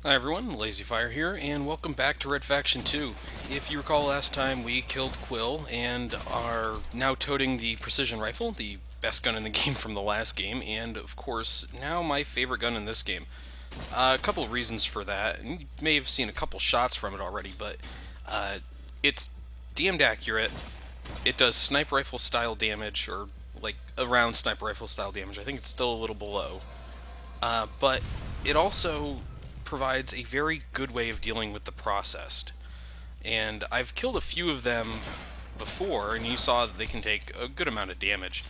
Hi everyone, LazyFire here, and welcome back to Red Faction 2. If you recall, last time we killed Quill and are now toting the precision rifle, the best gun in the game from the last game, and of course, now my favorite gun in this game. A couple of reasons for that, and you may have seen a couple shots from it already, but it's damned accurate. It does sniper rifle style damage, or like around sniper rifle style damage. I think it's still a little below. But it also provides a very good way of dealing with the processed. And I've killed a few of them before, and you saw that they can take a good amount of damage.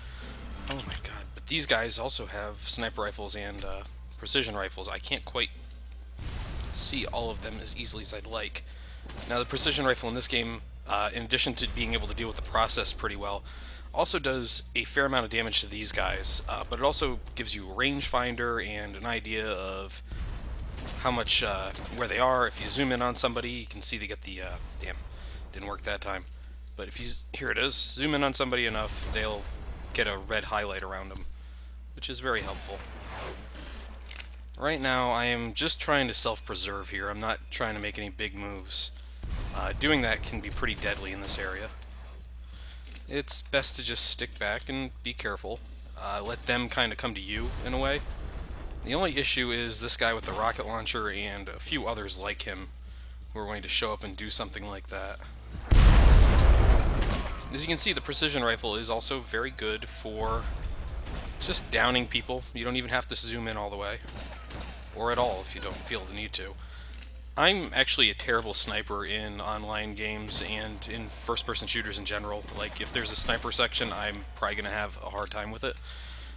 Oh my god, but these guys also have sniper rifles and precision rifles. I can't quite see all of them as easily as I'd like. Now the precision rifle in this game, in addition to being able to deal with the process pretty well, also does a fair amount of damage to these guys, but it also gives you a rangefinder and an idea of how much, where they are. If you zoom in on somebody, you can see they get the, damn, didn't work that time. But if you, here it is, zoom in on somebody enough, they'll get a red highlight around them, which is very helpful. Right now, I am just trying to self-preserve here. I'm not trying to make any big moves. Doing that can be pretty deadly in this area. It's best to just stick back and be careful. Let them kind of come to you, in a way. The only issue is this guy with the rocket launcher and a few others like him who are going to show up and do something like that. As you can see, the precision rifle is also very good for just downing people. You don't even have to zoom in all the way, or at all if you don't feel the need to. I'm actually a terrible sniper in online games and in first-person shooters in general. Like, if there's a sniper section, I'm probably going to have a hard time with it.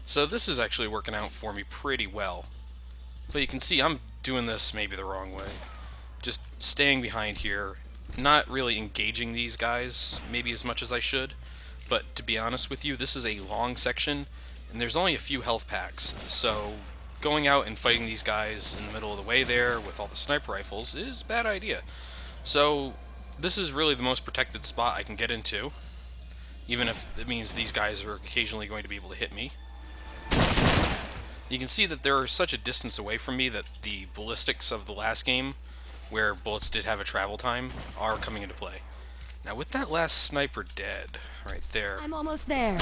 So this is actually working out for me pretty well. But you can see I'm doing this maybe the wrong way. Just staying behind here, not really engaging these guys maybe as much as I should. But to be honest with you, this is a long section, and there's only a few health packs. So going out and fighting these guys in the middle of the way there with all the sniper rifles is a bad idea. So this is really the most protected spot I can get into, even if it means these guys are occasionally going to be able to hit me. You can see that they're such a distance away from me that the ballistics of the last game, where bullets did have a travel time, are coming into play. Now with that last sniper dead, right there. I'm almost there.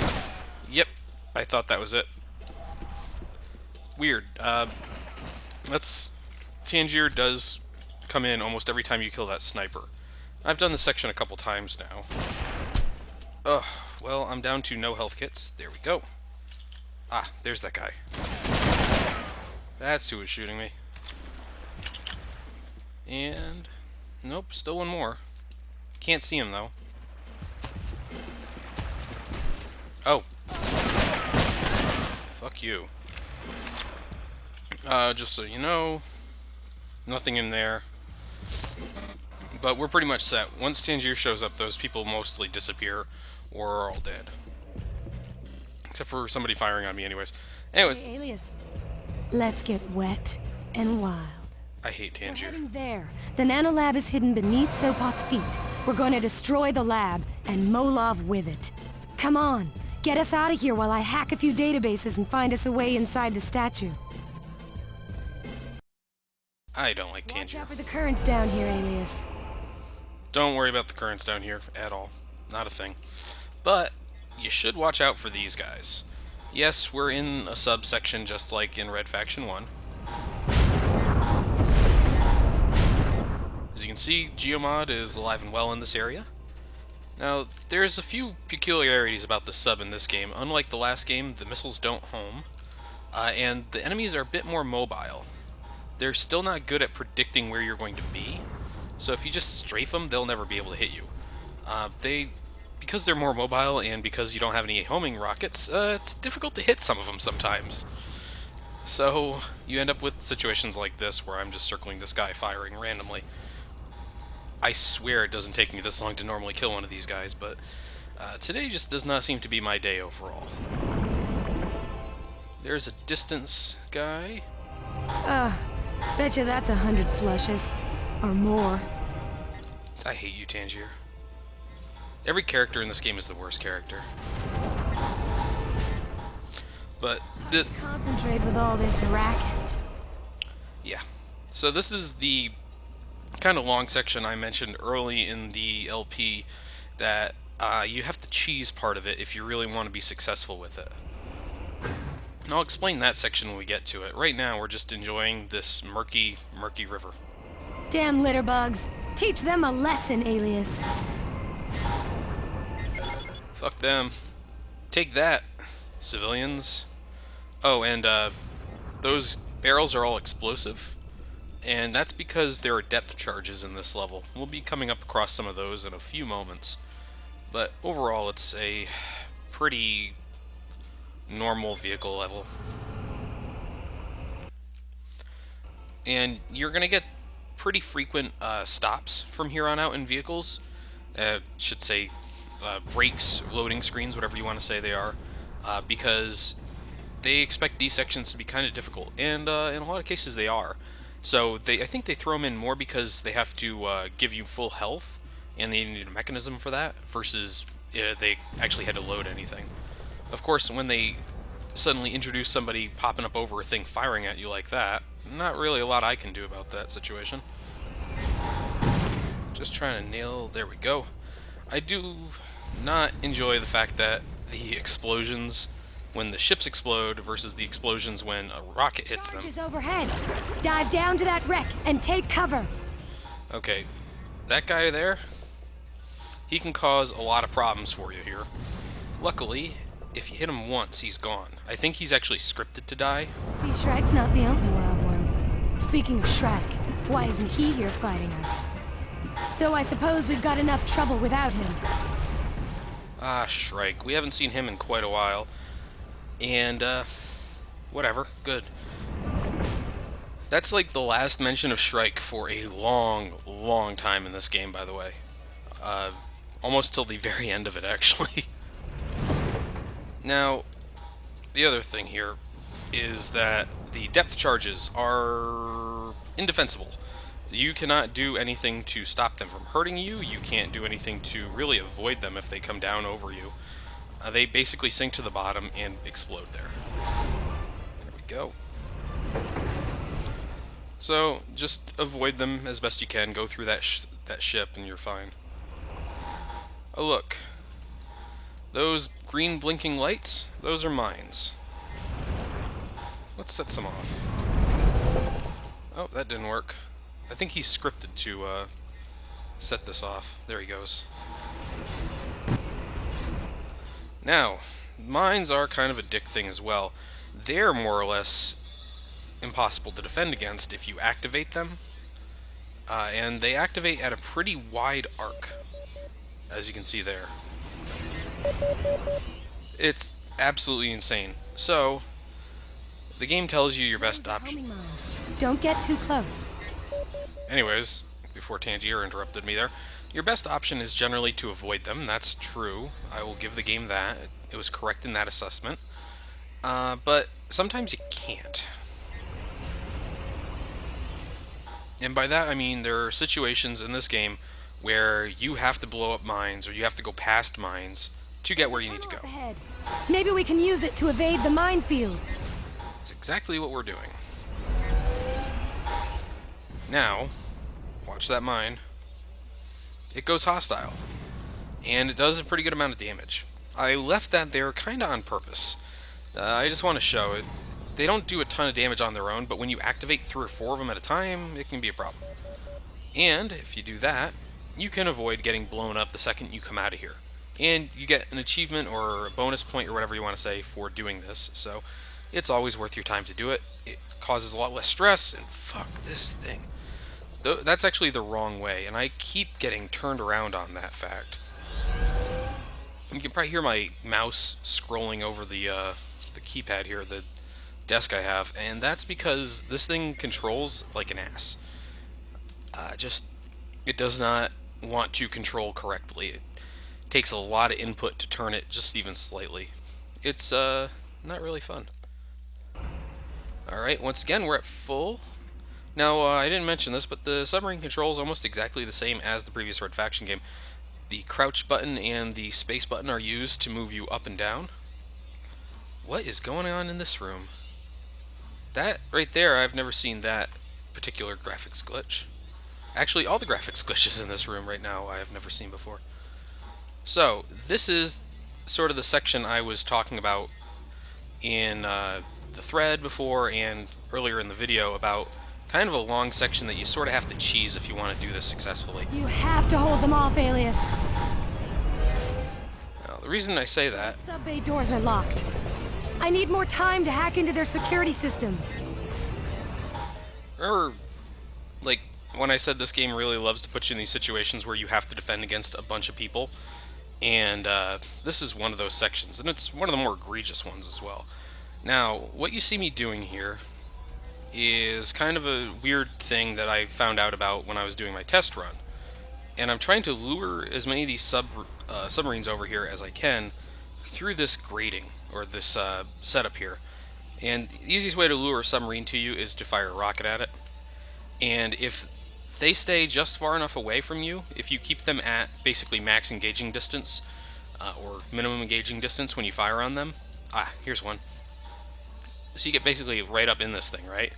Yep, I thought that was it. Weird. Tangier does come in almost every time you kill that sniper. I've done this section a couple times now. Ugh, well, I'm down to no health kits. There we go. Ah, there's that guy. That's who was shooting me. And nope, still one more. Can't see him though. Oh. Fuck you. Just so you know, nothing in there. But we're pretty much set. Once Tangier shows up, those people mostly disappear or are all dead. Except for somebody firing on me anyways. Anyways. Hey, Alias. Let's get wet and wild. I hate Tangier. We're heading there. The nanolab is hidden beneath Sopot's feet. We're going to destroy the lab and Molov with it. Come on, get us out of here while I hack a few databases and find us a way inside the statue. I don't like Tangier. Watch out for the currents down here, Alias. Don't worry about the currents down here at all. Not a thing. But you should watch out for these guys. Yes, we're in a subsection just like in Red Faction 1. As you can see, Geomod is alive and well in this area. Now, there's a few peculiarities about the sub in this game. Unlike the last game, the missiles don't home, and the enemies are a bit more mobile. They're still not good at predicting where you're going to be, so if you just strafe them, they'll never be able to hit you. Because they're more mobile and because you don't have any homing rockets, it's difficult to hit some of them sometimes. So you end up with situations like this where I'm just circling this guy firing randomly. I swear it doesn't take me this long to normally kill one of these guys, but today just does not seem to be my day overall. There's a distance guy. Betcha that's 100 flushes. Or more. I hate you, Tangier. Every character in this game is the worst character. But Concentrate with all this racket. yeah, So this is the kind of long section I mentioned early in the LP that you have to cheese part of it if you really want to be successful with it. And I'll explain that section when we get to it. Right now, we're just enjoying this murky, murky river. Damn litterbugs. Teach them a lesson, Alias. Fuck them. Take that, civilians. Oh, and those barrels are all explosive. And that's because there are depth charges in this level. We'll be coming up across some of those in a few moments. But overall, it's a pretty normal vehicle level. And you're going to get pretty frequent stops from here on out in vehicles. Should say brakes, loading screens, whatever you want to say they are. Because they expect these sections to be kind of difficult. And in a lot of cases they are. So I think they throw them in more because they have to give you full health, and they need a mechanism for that, versus they actually had to load anything. Of course, when they suddenly introduce somebody popping up over a thing firing at you like that, not really a lot I can do about that situation. Just trying to nail... There we go. I do not enjoy the fact that the explosions when the ships explode versus the explosions when a rocket hits them. Charges overhead. Dive down to that wreck and take cover. Okay, that guy there, he can cause a lot of problems for you here. Luckily, if you hit him once, he's gone. I think he's actually scripted to die. See, Shrike's not the only wild one. Speaking of Shrike, why isn't he here fighting us? Though I suppose we've got enough trouble without him. Ah, Shrike. We haven't seen him in quite a while. And, whatever. Good. That's like the last mention of Shrike for a long, long time in this game, by the way. Almost till the very end of it, actually. Now, the other thing here is that the depth charges are indefensible. You cannot do anything to stop them from hurting you. You can't do anything to really avoid them if they come down over you. They basically sink to the bottom and explode there. There we go. So, just avoid them as best you can. Go through that ship and you're fine. Oh, look. Those green blinking lights, those are mines. Let's set some off. Oh, that didn't work. I think he's scripted to set this off. There he goes. Now, mines are kind of a dick thing as well. They're more or less impossible to defend against if you activate them. And they activate at a pretty wide arc, as you can see there. It's absolutely insane. So, the game tells you your best option. Don't get too close. Anyways, before Tangier interrupted me there, your best option is generally to avoid them. That's true. I will give the game that. It was correct in that assessment. But sometimes you can't. And by that I mean there are situations in this game where you have to blow up mines or you have to go past mines to get where you need to go. Maybe we can use it to evade the minefield. That's exactly what we're doing. Now, watch that mine. It goes hostile. And it does a pretty good amount of damage. I left that there kind of on purpose. I just want to show it. They don't do a ton of damage on their own, but when you activate 3 or 4 of them at a time, it can be a problem. And if you do that, you can avoid getting blown up the second you come out of here. And you get an achievement or a bonus point or whatever you want to say for doing this, so it's always worth your time to do it. It causes a lot less stress, and fuck this thing. That's actually the wrong way, and I keep getting turned around on that fact. You can probably hear my mouse scrolling over the keypad here, the desk I have, and that's because this thing controls like an ass. It does not want to control correctly. It takes a lot of input to turn it just even slightly. It's not really fun. Alright, once again, we're at full. Now, I didn't mention this, but the Submarine Control is almost exactly the same as the previous Red Faction game. The crouch button and the space button are used to move you up and down. What is going on in this room? That right there, I've never seen that particular graphics glitch. Actually, all the graphics glitches in this room right now I have never seen before. So, this is sort of the section I was talking about in the thread before and earlier in the video about kind of a long section that you sort of have to cheese if you want to do this successfully. You have to hold them off, Alias. Now, the reason I say that... Sub-bay doors are locked. I need more time to hack into their security systems. Remember, like, when I said this game really loves to put you in these situations where you have to defend against a bunch of people? And this is one of those sections, and it's one of the more egregious ones as well. Now, what you see me doing here is kind of a weird thing that I found out about when I was doing my test run. And I'm trying to lure as many of these submarines over here as I can through this grating, or this setup here. And the easiest way to lure a submarine to you is to fire a rocket at it. And if they stay just far enough away from you, if you keep them at basically max engaging distance, or minimum engaging distance when you fire on them... here's one. So you get basically right up in this thing, right?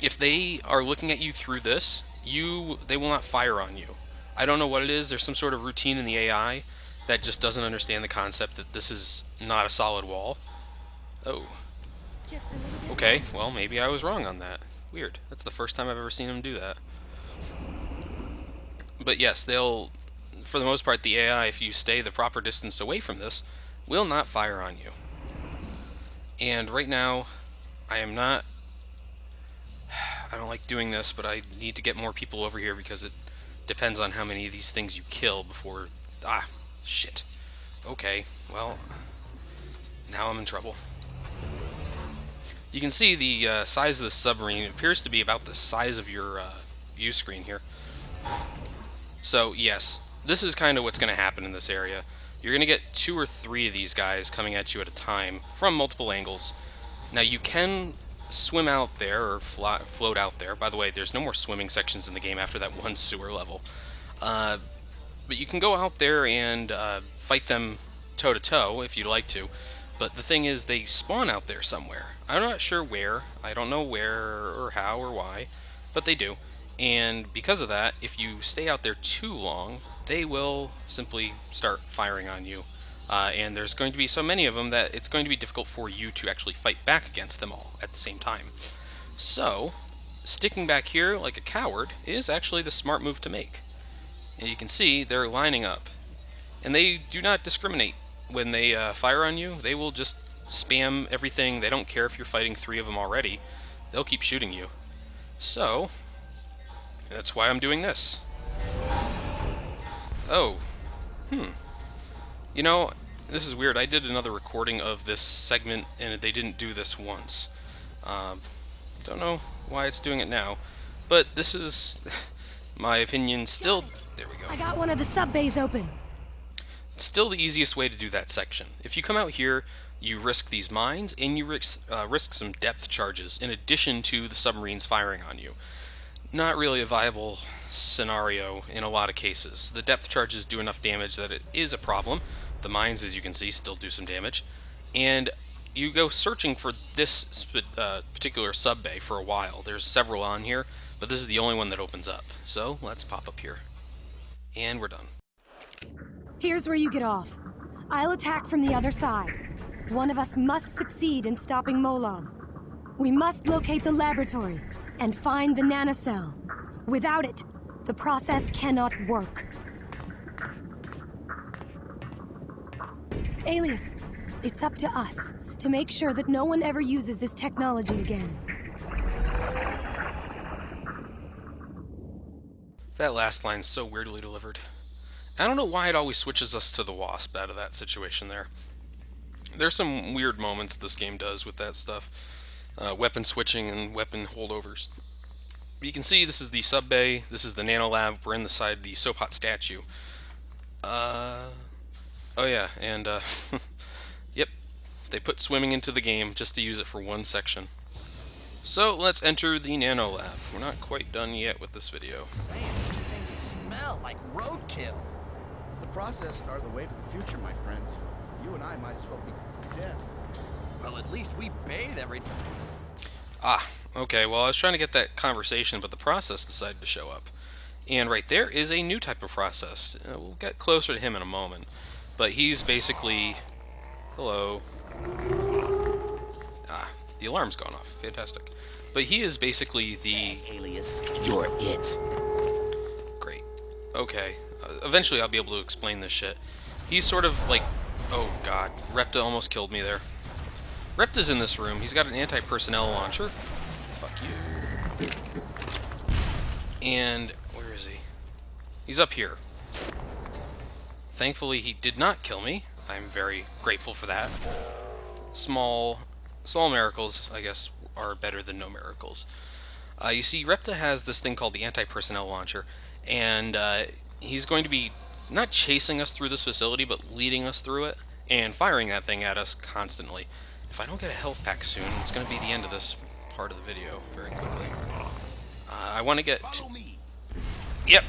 If they are looking at you through this, they will not fire on you. I don't know what it is. There's some sort of routine in the AI that just doesn't understand the concept that this is not a solid wall. Oh. Okay, well, maybe I was wrong on that. Weird. That's the first time I've ever seen them do that. But yes, they'll, for the most part, the AI, if you stay the proper distance away from this, will not fire on you. And right now, I don't like doing this, but I need to get more people over here because it depends on how many of these things you kill before... shit. Okay, well, now I'm in trouble. You can see the size of the submarine. It appears to be about the size of your view screen here. So, yes, this is kind of what's going to happen in this area. You're going to get 2 or 3 of these guys coming at you at a time from multiple angles. Now, you can swim out there, or float out there. By the way, there's no more swimming sections in the game after that one sewer level. But you can go out there and fight them toe-to-toe if you'd like to. But the thing is, they spawn out there somewhere. I'm not sure where. I don't know where or how or why, but they do. And because of that, if you stay out there too long, they will simply start firing on you. And there's going to be so many of them that it's going to be difficult for you to actually fight back against them all at the same time. So, sticking back here like a coward is actually the smart move to make. And you can see they're lining up. And they do not discriminate. When they fire on you, they will just spam everything. They don't care if you're fighting 3 of them already. They'll keep shooting you. So, that's why I'm doing this. Oh. You know, this is weird. I did another recording of this segment, and they didn't do this once. Don't know why it's doing it now. But this is, my opinion, still... There we go. I got one of the sub-bays open. Still the easiest way to do that section. If you come out here, you risk these mines, and you risk some depth charges, in addition to the submarines firing on you. Not really a viable scenario in a lot of cases. The depth charges do enough damage that it is a problem. The mines, as you can see, still do some damage. And you go searching for this particular sub-bay for a while. There's several on here, but this is the only one that opens up. So, let's pop up here. And we're done. Here's where you get off. I'll attack from the other side. One of us must succeed in stopping Molov. We must locate the laboratory and find the nanocell. Without it, the process cannot work. Alias, it's up to us to make sure that no one ever uses this technology again. That last line's so weirdly delivered. I don't know why it always switches us to the Wasp out of that situation there. There's some weird moments this game does with that stuff. Weapon switching and weapon holdovers. But you can see this is the sub-bay, this is the nanolab, we're inside the soap hot statue. Oh yeah, and yep, they put swimming into the game just to use it for one section. So let's enter the nanolab. We're not quite done yet with this video. Man, these things smell like roadkill. The process started the way for the future, my friend. You and I might as well be dead. Well, at least we bathe every... Okay, well, I was trying to get that conversation, but the process decided to show up. And right there is a new type of process. We'll get closer to him in a moment. But he's basically... Hello. Ah, the alarm's gone off. Fantastic. But he is basically the... Alias, you're it. Great. Okay. Eventually I'll be able to explain this shit. He's sort of like... Oh god. Repta almost killed me there. Repta's in this room. He's got an anti-personnel launcher. Fuck you. And... where is he? He's up here. Thankfully he did not kill me. I'm very grateful for that. Small miracles, I guess, are better than no miracles. You see, Repta has this thing called the anti-personnel launcher, and he's going to be not chasing us through this facility, but leading us through it, and firing that thing at us constantly. If I don't get a health pack soon, it's going to be the end of this part of the video very quickly. I want to get to... Yep,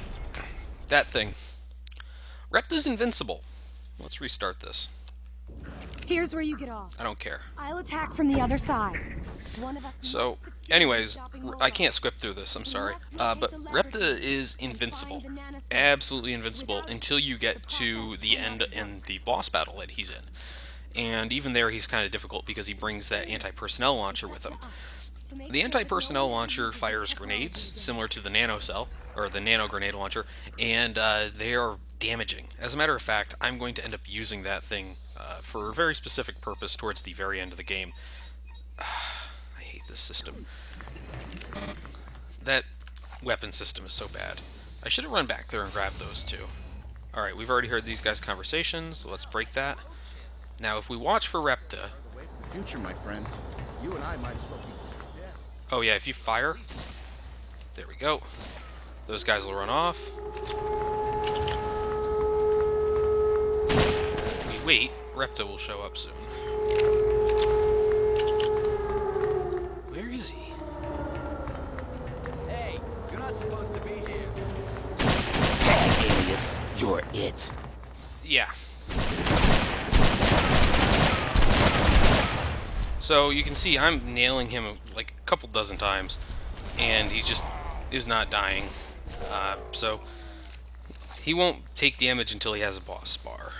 that thing. Repta's invincible. Let's restart this. Here's where you get off. I don't care. I'll attack from the other side. One of us So, must succeed anyways, in stopping I Mola. can't skip through this, I'm sorry. But Repta is invincible. Absolutely invincible until you get to the end in the boss battle that he's in. And even there, he's kind of difficult because he brings that anti-personnel launcher with him. The anti-personnel launcher fires grenades, similar to the nano cell, or the nano grenade launcher, and they are damaging. As a matter of fact, I'm going to end up using that thing for a very specific purpose towards the very end of the game. I hate this system. That weapon system is so bad. I should have run back there and grabbed those two. Alright, we've already heard these guys' conversations, so let's break that. Now, if we watch for Repta... The way for the future, my friend. You and I might as well be dead. Oh yeah, if you fire... There we go. Those guys will run off. If we wait, Repta will show up soon. Where is he? Hey, you're not supposed to be here. Alias, you're it. Yeah. So you can see I'm nailing him like a couple dozen times, and he just is not dying. So he won't take damage until he has a boss bar,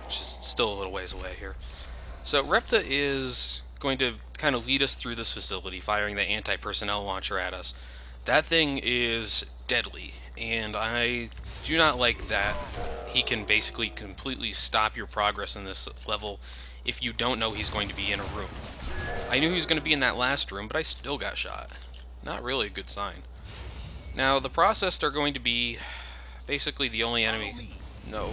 which is still a little ways away here. So Repta is going to kind of lead us through this facility, firing the anti-personnel launcher at us. That thing is deadly, and I do not like that he can basically completely stop your progress in this level if you don't know he's going to be in a room. I knew he was going to be in that last room, but I still got shot. Not really a good sign. Now, the Processed are going to be basically the only enemy... No.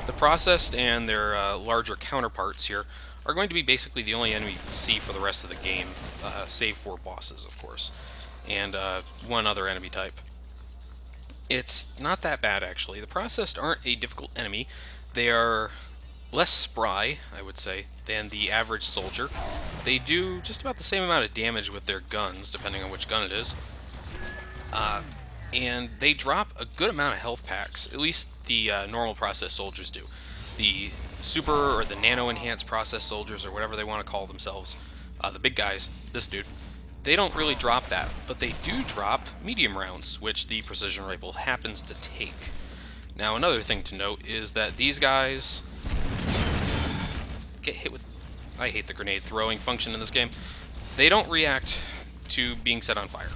The Processed and their larger counterparts here are going to be basically the only enemy we see for the rest of the game, save for bosses, of course, and one other enemy type. It's not that bad, actually. The Processed aren't a difficult enemy. They are less spry, I would say, than the average soldier. They do just about the same amount of damage with their guns, depending on which gun it is. And they drop a good amount of health packs, at least the normal Processed soldiers do. The super or the nano-enhanced Processed soldiers, or whatever they want to call themselves, the big guys, this dude, they don't really drop that, but they do drop medium rounds, which the precision rifle happens to take. Now, another thing to note is that these guys get hit with... I hate the grenade throwing function in this game. They don't react to being set on fire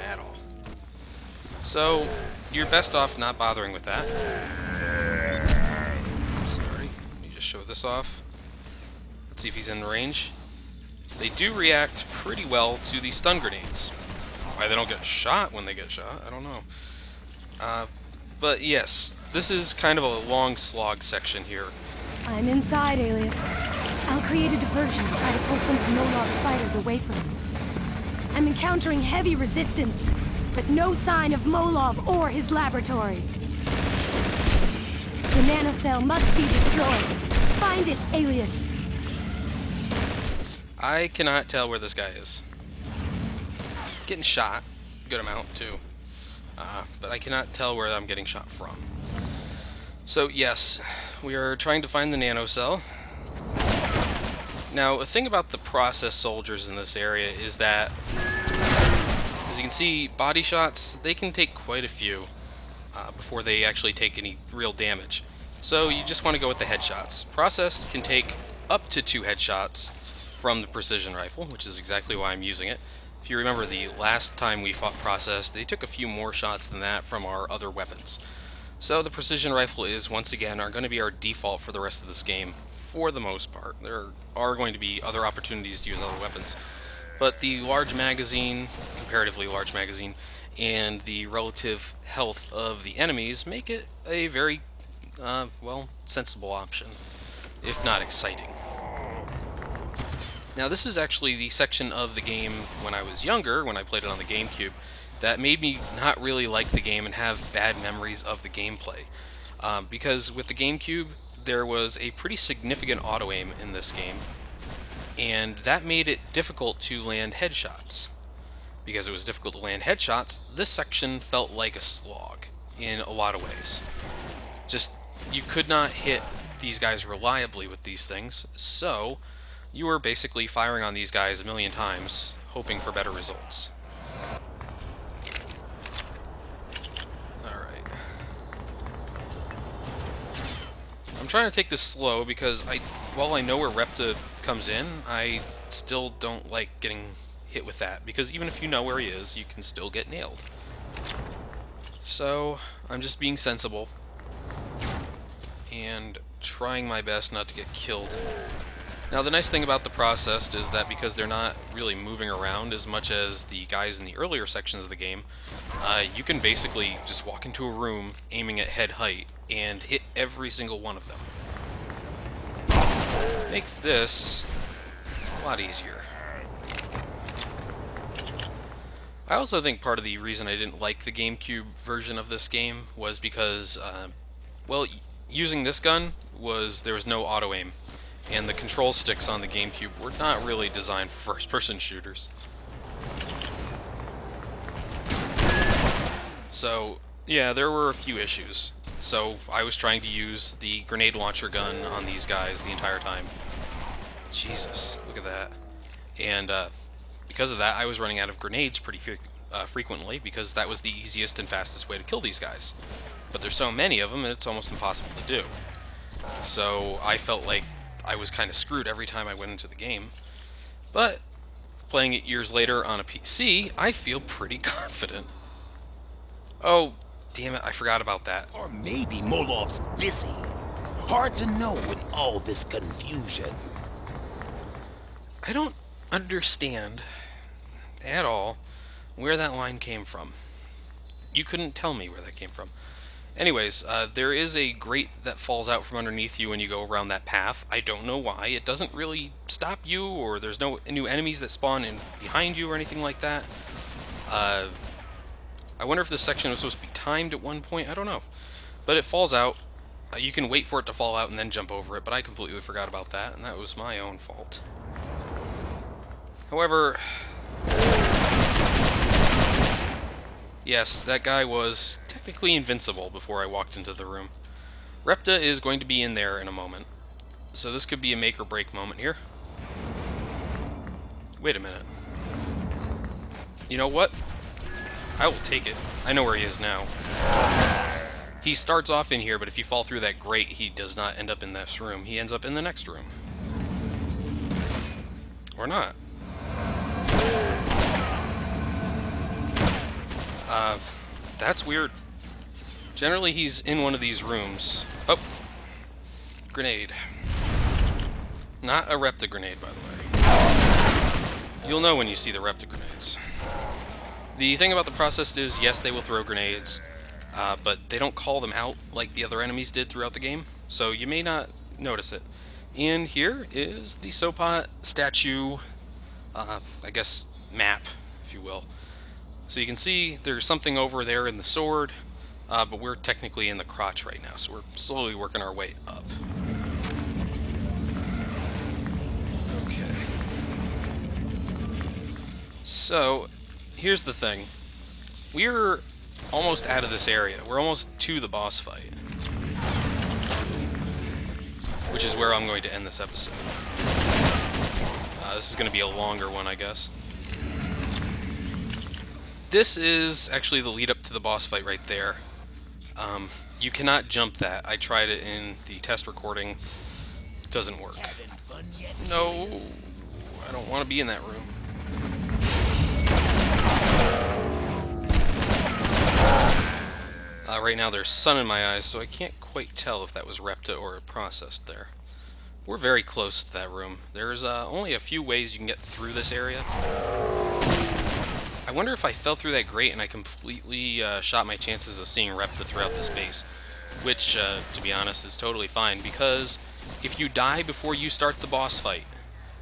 at all. So, you're best off not bothering with that. Sorry, let me just show this off. Let's see if he's in range. They do react pretty well to the stun grenades. Why they don't get shot when they get shot, I don't know. But yes, this is kind of a long slog section here. I'm inside, Alias. I'll create a diversion and try to pull some of Molov's spiders away from you. I'm encountering heavy resistance, but no sign of Molov or his laboratory. The nanocell must be destroyed. Find it, Alias. I cannot tell where this guy is. Getting shot, a good amount too. But I cannot tell where I'm getting shot from. So yes, we are trying to find the nanocell. Now, a thing about the process soldiers in this area is that, as you can see, body shots, they can take quite a few before they actually take any real damage. So you just want to go with the headshots. Process can take up to 2 headshots from the precision rifle, which is exactly why I'm using it. If you remember the last time we fought Process, they took a few more shots than that from our other weapons. So the precision rifle is, once again, going to be our default for the rest of this game, for the most part. There are going to be other opportunities to use other weapons. But the large magazine, comparatively large magazine, and the relative health of the enemies make it a very, well, sensible option, if not exciting. Now, this is actually the section of the game when I was younger, when I played it on the GameCube, that made me not really like the game and have bad memories of the gameplay. Because with the GameCube, there was a pretty significant auto-aim in this game, and that made it difficult to land headshots. Because it was difficult to land headshots, this section felt like a slog in a lot of ways. Just, you could not hit these guys reliably with these things, so you were basically firing on these guys a million times, hoping for better results. Alright. I'm trying to take this slow because while I know where Repta comes in, I still don't like getting hit with that, because even if you know where he is, you can still get nailed. So, I'm just being sensible and trying my best not to get killed. Now, the nice thing about the Processed is that because they're not really moving around as much as the guys in the earlier sections of the game, you can basically just walk into a room aiming at head height and hit every single one of them. Makes this a lot easier. I also think part of the reason I didn't like the GameCube version of this game was because, well, using this gun there was no auto-aim, and the control sticks on the GameCube were not really designed for first-person shooters. So, yeah, there were a few issues. So, I was trying to use the grenade launcher gun on these guys the entire time. Jesus, look at that. And, because of that, I was running out of grenades pretty frequently, because that was the easiest and fastest way to kill these guys. But there's so many of them, and it's almost impossible to do. So I felt like I was kind of screwed every time I went into the game. But playing it years later on a PC, I feel pretty confident. Oh, damn it, I forgot about that. Or maybe Molov's busy. Hard to know with all this confusion. I don't understand at all where that line came from. You couldn't tell me where that came from. Anyways, there is a grate that falls out from underneath you when you go around that path. I don't know why. It doesn't really stop you, or there's no new enemies that spawn in behind you or anything like that. I wonder if this section was supposed to be timed at one point. I don't know. But it falls out. You can wait for it to fall out and then jump over it, but I completely forgot about that, and that was my own fault. However, yes, that guy was technically invincible before I walked into the room. Repta is going to be in there in a moment, so this could be a make or break moment here. Wait a minute. You know what? I will take it. I know where he is now. He starts off in here, but if you fall through that grate, he does not end up in this room. He ends up in the next room. Or not. That's weird. Generally, he's in one of these rooms. Oh! Grenade. Not a Repta grenade, by the way. You'll know when you see the Repta grenades. The thing about the Processed is, yes, they will throw grenades, but they don't call them out like the other enemies did throughout the game, so you may not notice it. And here is the Sopot statue, I guess, map, if you will. So you can see there's something over there in the sword, but we're technically in the crotch right now, so we're slowly working our way up. Okay. So, here's the thing. We're almost out of this area. We're almost to the boss fight. Which is where I'm going to end this episode. This is going to be a longer one, I guess. This is actually the lead up to the boss fight right there. You cannot jump that. I tried it in the test recording. It doesn't work. No, I don't want to be in that room. Right now there's sun in my eyes, so I can't quite tell if that was Repta or processed there. We're very close to that room. There's only a few ways you can get through this area. I wonder if I fell through that grate and I completely shot my chances of seeing Repta throughout this base. Which, to be honest, is totally fine, because if you die before you start the boss fight,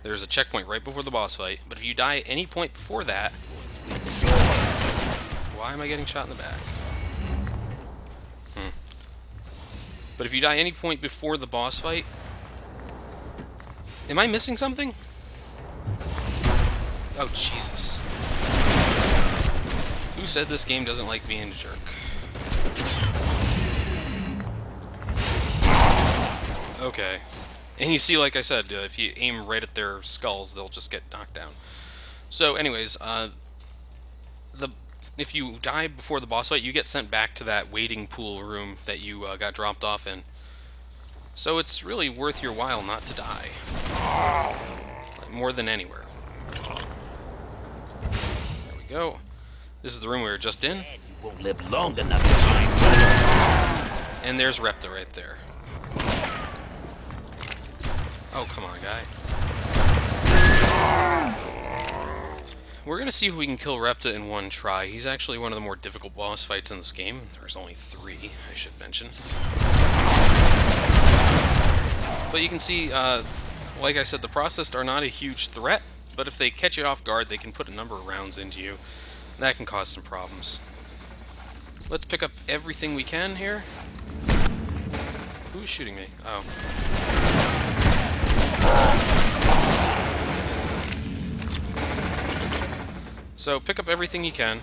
there's a checkpoint right before the boss fight, but if you die at any point before that... Why am I getting shot in the back? But if you die any point before the boss fight... Am I missing something? Oh, Jesus. Who said this game doesn't like being a jerk? Okay. And you see, like I said, if you aim right at their skulls, they'll just get knocked down. So, anyways, if you die before the boss fight, you get sent back to that waiting pool room that you got dropped off in. So it's really worth your while not to die. Like, more than anywhere. There we go. This is the room we were just in. You won't live long enough to find. And there's Repta right there. Oh, come on, guy. We're going to see if we can kill Repta in one try. He's actually one of the more difficult boss fights in this game. There's only 3, I should mention. But you can see, like I said, the processed are not a huge threat, but if they catch you off guard, they can put a number of rounds into you. That can cause some problems. Let's pick up everything we can here. Who's shooting me? Oh. So, pick up everything you can.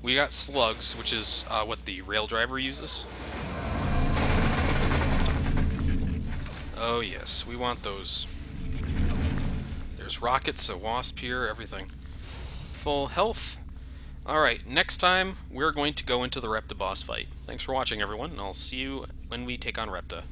We got slugs, which is what the rail driver uses. Oh yes, we want those. There's rockets, a wasp here, everything. Full health. Alright, next time we're going to go into the Repta boss fight. Thanks for watching, everyone, and I'll see you when we take on Repta.